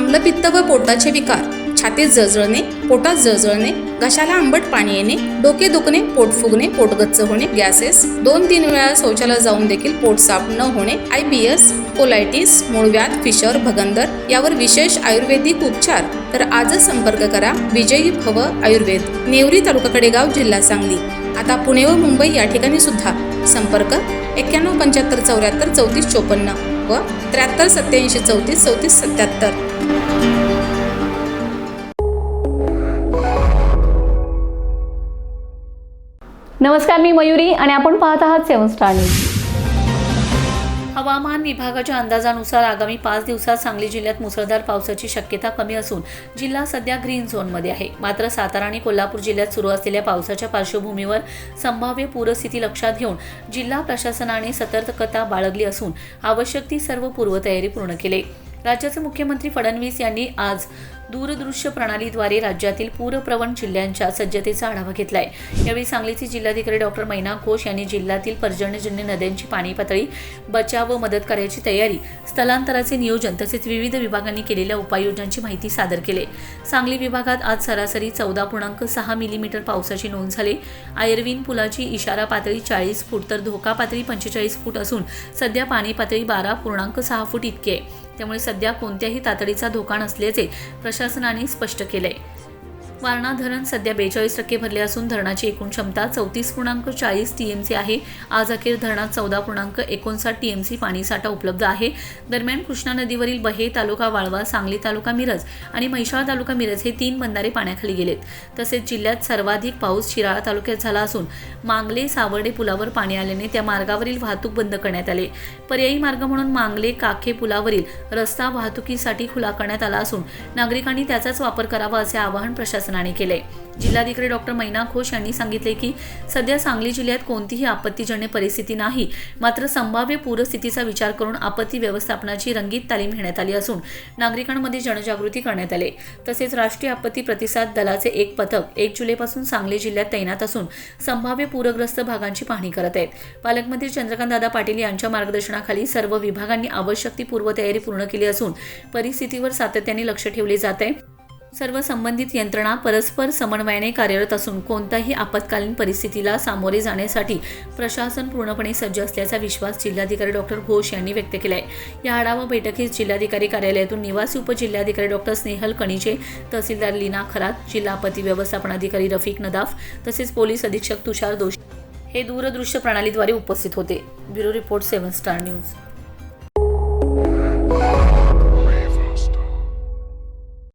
मलपित्त व पोटाचे विकार, छातीत जळजळणे, पोटात जळजळणे, घशाला आंबट पाणी येणे, डोके दुखणे, पोट फुगणे, पोटगच्च होणे, गॅसेस, 2-3 वेळा शौचालयात जाऊन देखील पोट साफ न होणे, IBS, कोलायटिस, मूळव्याध, फिशर, भगंदर यावर विशेष आयुर्वेदिक उपचार. तर आजच संपर्क करा विजयी भव आयुर्वेद, नेवरी तालुका कडेगाव, जिल्हा सांगली. आता पुणे व मुंबई या ठिकाणी सुद्धा. संपर्क 91 75 74 34 54 व 73 87 34 34 77. नमस्कार, मी मयुरी आणि आपण पाहत आहात 7 स्टार न्यूज. हवामान विभागाच्या अंदाजानुसार आगामी 5 दिवसात सांगली जिल्ह्यात मुसळधार पावसाची शक्यता कमी असून जिल्हा सध्या ग्रीन झोनमध्ये आहे. मात्र सातारा आणि कोल्हापूर जिल्ह्यात सुरू असलेल्या पावसाच्या पार्श्वभूमीवर संभाव्य पूरस्थिती लक्षात घेऊन जिल्हा प्रशासनाने सतर्कता बाळगली असून आवश्यक ती सर्व पूर्वतयारी पूर्ण केली. राज्याचे मुख्यमंत्री फडणवीस यांनी आज दूरदृश्य प्रणालीद्वारे राज्यातील पूरप्रवण जिल्ह्यांच्या सज्जतेचा आढावा घेतलाय. यावेळी सांगलीचे जिल्हाधिकारी डॉक्टर मैना घोष यांनी जिल्ह्यातील पर्जन्यजन्य नद्यांची पाणी पातळी, बचाव व मदत कार्याची तयारी, स्थलांतराचे नियोजन तसेच विविध विभागांनी केलेल्या उपाययोजनांची माहिती सादर केली. सांगली विभागात आज सरासरी 14.6 मिलीमीटर पावसाची नोंद झाली. आयर्विन पुलाची इशारा पातळी 40 फूट तर धोका पातळी 45 फूट असून सध्या पाणी पातळी 12.6 फूट इतकी आहे. त्यामुळे सध्या कोणत्याही तातडीचा धोका नसल्याचे प्रशासनाने स्पष्ट केले. वारणा धरण सध्या 42% भरले असून धरणाची एकूण क्षमता 34.40 TMC आहे. आज अखेर धरणात 14.59 TMC पाणीसाठा उपलब्ध आहे. दरम्यान कृष्णा नदीवरील बहे तालुका वाळवा, सांगली तालुका मिरज आणि म्हैसाळ तालुका मिरज हे 3 बंधारे पाण्याखाली गेलेत. तसेच जिल्ह्यात सर्वाधिक पाऊस शिराळा तालुक्यात झाला असून मांगले सावर्डे पुलावर पाणी आल्याने त्या मार्गावरील वाहतूक बंद करण्यात आले. पर्यायी मार्ग म्हणून मांगले काखे पुलावरील रस्ता वाहतुकीसाठी खुला करण्यात आला असून नागरिकांनी त्याचाच वापर करावा असे आवाहन प्रशासनाने केले. जिल्हाधिकारी डॉक्टर मैना घोष यांनी सांगितले की सध्या सांगली जिल्ह्यात कोणतीही आपत्तीजन्य परिस्थिती नाही. मात्र संभाव्य पूरस्थितीचा विचार करून आपत्ती व्यवस्थापनाची रंगीत तालीम घेण्यात आली असून नागरिकांमध्ये जनजागृती करण्यात आली. तसेच राष्ट्रीय आपत्ती प्रतिसाद दलाचे एक पथक 1 जुलैपासून सांगली जिल्ह्यात तैनात असून संभाव्य पूरग्रस्त भागांची पाहणी करत आहेत. पालकमंत्री चंद्रकांत दादा पाटील यांच्या मार्गदर्शनाखाली सर्व विभागांनी आवश्यक ती पूर्वतयारी पूर्ण केली असून परिस्थितीवर सातत्याने लक्ष ठेवले जात आहे. सर्व संबंधित यंत्रणा परस्पर समन्वयाने कार्यरत असून कोणत्याही आपत्कालीन परिस्थितीला सामोरे जाण्यासाठी प्रशासन पूर्णपणे सज्ज असल्याचा विश्वास जिल्हाधिकारी डॉक्टर घोष यांनी व्यक्त केला आहे. या आढावा बैठकीत जिल्हाधिकारी कार्यालयातून निवासी उपजिल्हाधिकारी डॉक्टर स्नेहल कणिचे, तहसीलदार लीना खरात, जिल्हा आपत्ती व्यवस्थापन अधिकारी रफिक नदाफ तसेच पोलीस अधीक्षक तुषार दोशी हे दूरदृश्य प्रणालीद्वारे उपस्थित होते. Bureau report 7 star news.